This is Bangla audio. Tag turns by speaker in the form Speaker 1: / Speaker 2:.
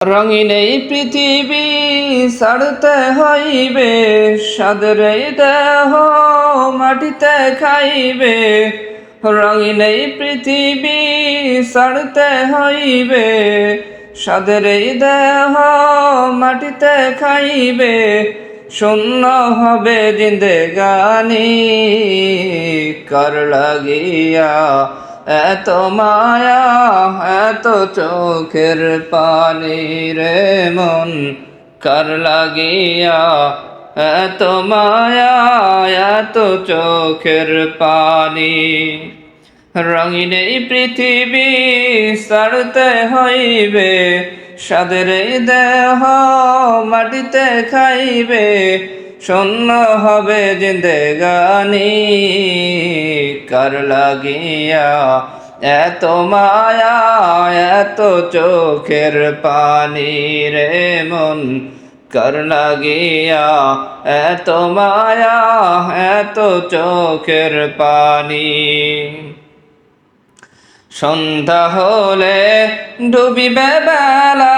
Speaker 1: রঙিন এই পৃথিবী ছাড়তে হইবে, সাদের এই দেহ মাটিতে খাইবে। রঙিন এই পৃথিবী ছাড়তে হইবে, সাদের এই দেহ মাটিতে খাইবে। শূন্য হবে জিন্দেগানি, কার লাগিয়া এত মায়া, এত চোখের পানি রে মন, কার লাগিয়া এত মায়া, এত চোখের পানি। রঙিন এই পৃথিবী ছাড়তে হইবে, সাদের এই দেহ মাটিতে খাইবে। শূন্য হবে জিন্দেগানি, কার লাগিয়া এত মায়া, এত চোখের পানি রে মন, কার লাগিয়া এত মায়া, এত চোখের পানি। সন্ধ্যা হলে ডুবিবে বেলা,